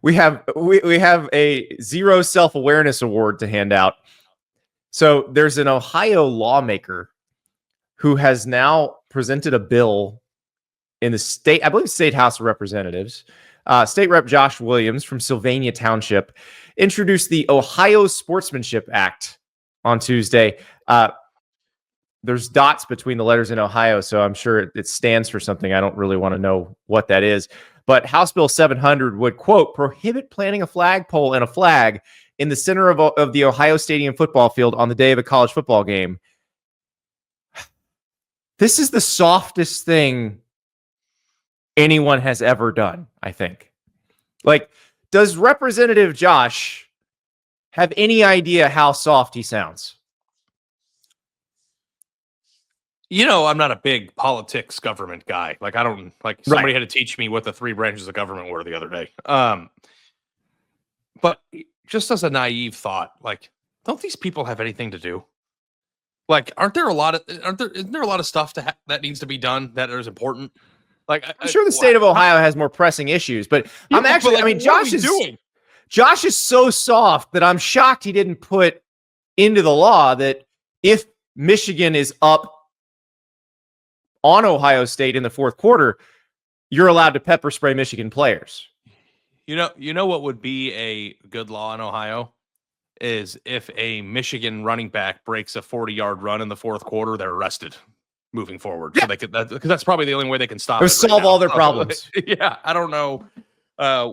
we have a zero self-awareness award to hand out. So there's an Ohio lawmaker who has now presented a bill in the state, I believe, State House of Representatives. State Rep Josh Williams from Sylvania Township introduced the O.H.I.O Sportsmanship Act on Tuesday. There's dots between the letters in Ohio, so I'm sure it stands for something. I don't really want to know what that is. But House Bill 700 would, quote, prohibit planting a flagpole and a flag in the center of the Ohio Stadium football field on the day of a college football game. This is the softest thing anyone has ever done, I think. Like, does Representative Josh have any idea how soft he sounds? You know, I'm not a big politics government guy. Like, I don't like somebody had to teach me what the three branches of government were the other day. But just as a naive thought, like, don't these people have anything to do? Like, isn't there a lot of stuff that needs to be done that is important? Like, I'm sure the state of Ohio has more pressing issues, but Josh is so soft that I'm shocked he didn't put into the law that if Michigan is up on Ohio State in the fourth quarter, you're allowed to pepper spray Michigan players. You know what would be a good law in Ohio is if a Michigan running back breaks a 40-yard run in the fourth quarter, they're arrested moving forward. Yeah. So they could, because that's probably the only way they can stop it. Solve all their problems. Yeah, I don't know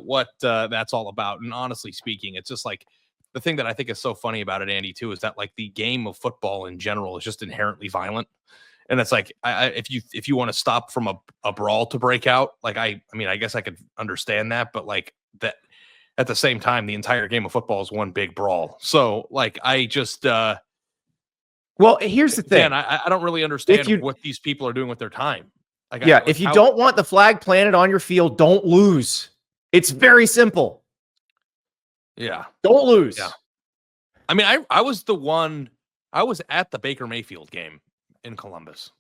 what that's all about. And honestly speaking, it's just like the thing that I think is so funny about it, Andy, too, is that like the game of football in general is just inherently violent. And it's like, if you want to stop from a brawl to break out, like, I mean, I guess I could understand that, but like that at the same time, the entire game of football is one big brawl. So like, I just, well, here's the thing. Man, I don't really understand what these people are doing with their time. Like, if you don't want the flag planted on your field, don't lose. It's very simple. Yeah. Don't lose. Yeah. I mean, I was at the Baker Mayfield game in Columbus.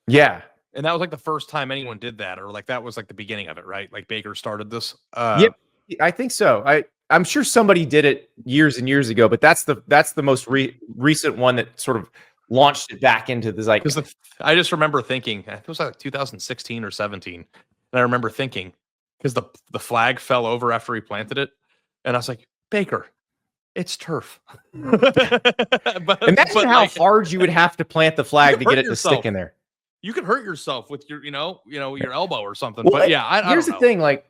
Yeah. And that was like the first time anyone did that, or like that was like the beginning of it, right? Like Baker started this. Yep. I think so. I'm sure somebody did it years and years ago, but that's the most recent one that sort of launched it back into the zeitgeist. I just remember thinking, it was like 2016 or 17. And I remember thinking, because the flag fell over after he planted it. And I was like, Baker, it's turf. Imagine how hard you would have to plant the flag to get it to stick in there. You could hurt yourself with your, your elbow or something. Well, but yeah, here's the thing. Like,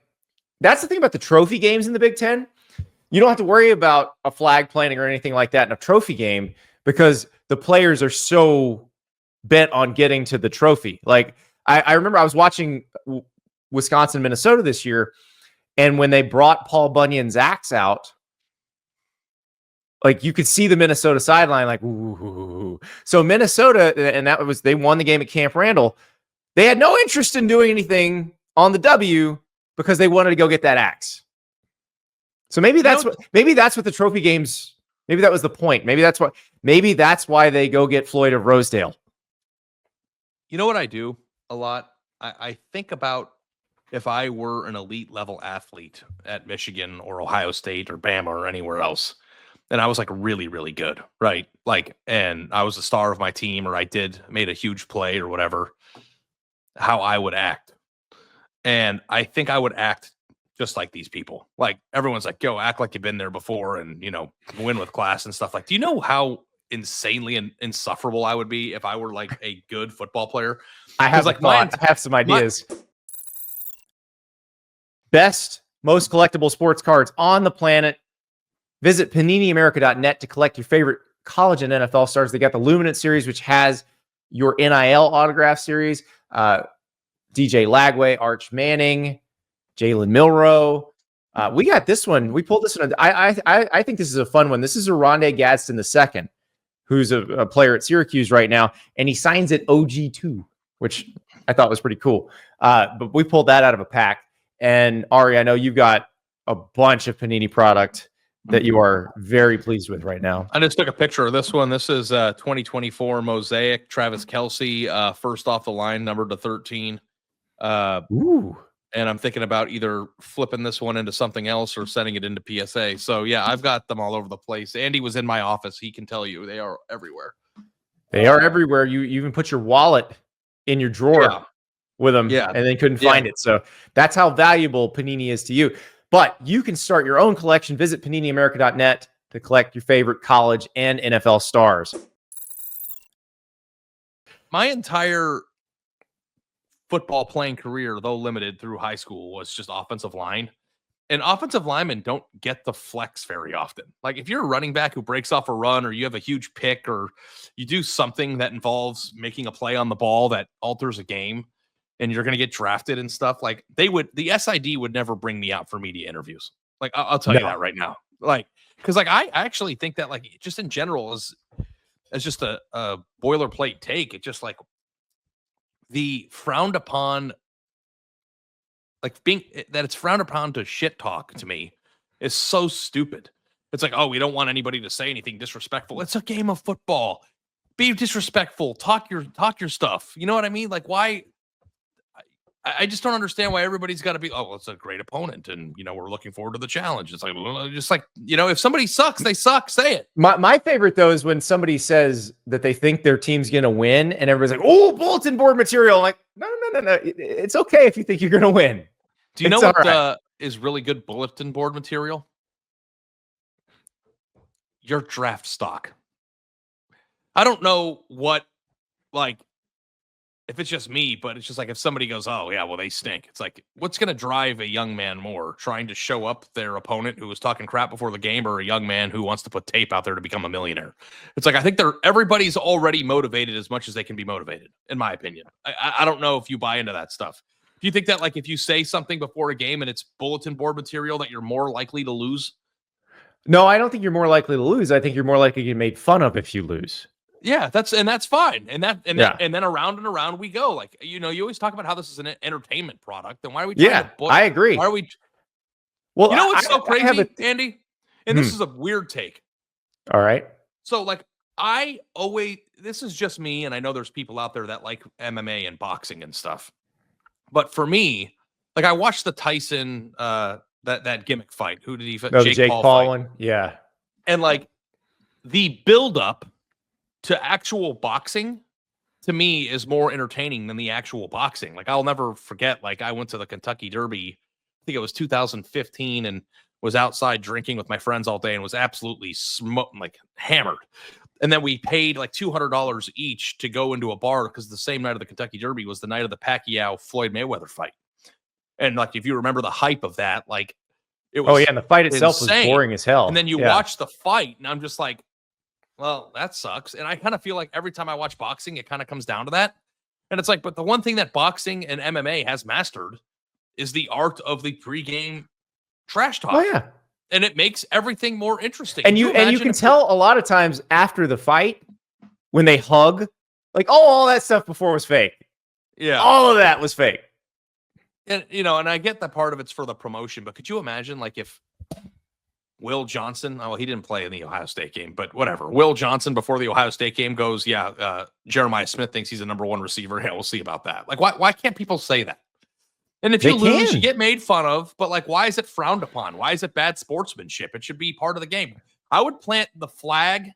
that's the thing about the trophy games in the Big Ten. You don't have to worry about a flag planting or anything like that in a trophy game because the players are so bent on getting to the trophy. Like, I remember I was watching Wisconsin, Minnesota this year, and when they brought Paul Bunyan's axe out, like, you could see the Minnesota sideline, like, ooh. So Minnesota, and they won the game at Camp Randall. They had no interest in doing anything on the W because they wanted to go get that axe. So maybe that's what the trophy games. Maybe that was the point. Maybe that's why they go get Floyd of Rosedale. You know what I do a lot? I think about if I were an elite level athlete at Michigan or Ohio State or Bama or anywhere else, and I was like really, really good, right? Like, and I was the star of my team, or I made a huge play or whatever, how I would act. And I think I would act just like these people. Like, everyone's like, go act like you've been there before and, win with class and stuff. Like, do you know how insanely insufferable I would be if I were like a good football player? I have some ideas. Best, most collectible sports cards on the planet. Visit PaniniAmerica.net to collect your favorite college and NFL stars. They got the Luminance series, which has your NIL autograph series. DJ Lagway, Arch Manning, Jalen Milroe. We got this one. We pulled this one. I think this is a fun one. This is a Rondé Gadsden II, who's a player at Syracuse right now, and he signs it OG2, which I thought was pretty cool. But we pulled that out of a pack. And Ari, I know you've got a bunch of Panini product that you are very pleased with right now. I just took a picture of this one. This is 2024 Mosaic Travis Kelce, first off the line, numbered to 13. Ooh. and I'm thinking about either flipping this one into something else or sending it into PSA. So yeah, I've got them all over the place. Andy was in my office. He can tell you they are everywhere. They are everywhere. You even put your wallet in your drawer with them and then couldn't find it. So that's how valuable Panini is to you. But you can start your own collection. Visit PaniniAmerica.net to collect your favorite college and NFL stars. My entire football playing career, though limited through high school, was just offensive line. And offensive linemen don't get the flex very often. Like if you're a running back who breaks off a run, or you have a huge pick, or you do something that involves making a play on the ball that alters a game, and you're going to get drafted and stuff, like the SID would never bring me out for media interviews. Like I'll tell you that right now. Like, because like I actually think that like just in general as just a boilerplate take, it just like the frowned upon, like being that it's frowned upon to shit talk to me is so stupid. It's like, oh, we don't want anybody to say anything disrespectful. It's a game of football. Be disrespectful. Talk your stuff. You know what I mean? Like why? I just don't understand why everybody's got to be, oh, well, it's a great opponent. And, you know, we're looking forward to the challenge. It's like, just like, you know, if somebody sucks, they suck. Say it. My favorite, though, is when somebody sais that they think their team's going to win and everybody's like, oh, bulletin board material. I'm like, no. It's okay if you think you're going to win. Do you know what is really good bulletin board material? Your draft stock. I don't know what, like, if it's just me, but it's just like if somebody goes, oh, yeah, well, they stink. It's like, what's going to drive a young man more? Trying to show up their opponent who was talking crap before the game, or a young man who wants to put tape out there to become a millionaire? It's like, I think everybody's already motivated as much as they can be motivated, in my opinion. I don't know if you buy into that stuff. Do you think that, like, if you say something before a game and it's bulletin board material, that you're more likely to lose? No, I don't think you're more likely to lose. I think you're more likely to get made fun of if you lose. Yeah, that's fine. And then around and around we go. Like, you know, you always talk about how this is an entertainment product. Then why are we trying to I agree. Why are we? Well, you know what's so crazy, Andy? And this is a weird take. All right. So, like, this is just me, and I know there's people out there that like MMA and boxing and stuff. But for me, like, I watched the Tyson that gimmick fight. Who did he fight? Jake Paul one. Yeah. And like the buildup to actual boxing, to me, is more entertaining than the actual boxing. Like, I'll never forget, like, I went to the Kentucky Derby, I think it was 2015, and was outside drinking with my friends all day and was absolutely like hammered. And then we paid like $200 each to go into a bar, because the same night of the Kentucky Derby was the night of the Pacquiao-Floyd Mayweather fight. And like, if you remember the hype of that, like, it was, oh yeah, and the fight itself was boring as hell. And then you watch the fight, and I'm just like, well, that sucks. And I kind of feel like every time I watch boxing, it kind of comes down to that. And it's like, but the one thing that boxing and MMA has mastered is the art of the pregame trash talk. Oh yeah. And it makes everything more interesting. And you can tell a lot of times after the fight when they hug, like, oh, all that stuff before was fake. Yeah. All of that was fake. And, you know, and I get that part of it's for the promotion, but could you imagine, like, if Will Johnson, well, he didn't play in the Ohio State game, but whatever. Will Johnson before the Ohio State game goes, Jeremiah Smith thinks he's a number one receiver. Yeah, we'll see about that. Like, why can't people say that? And if you lose, you get made fun of, but like, why is it frowned upon? Why is it bad sportsmanship? It should be part of the game. I would plant the flag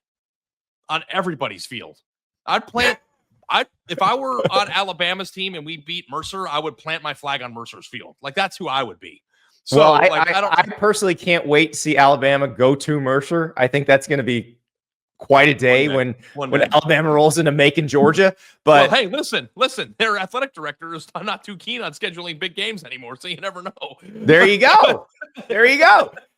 on everybody's field. If I were on Alabama's team and we beat Mercer, I would plant my flag on Mercer's field. Like, that's who I would be. So, well, I personally can't wait to see Alabama go to Mercer. I think that's going to be quite a day when Alabama rolls into Macon, Georgia. But well, hey, listen, their athletic director is not too keen on scheduling big games anymore, so you never know. There you go. There you go.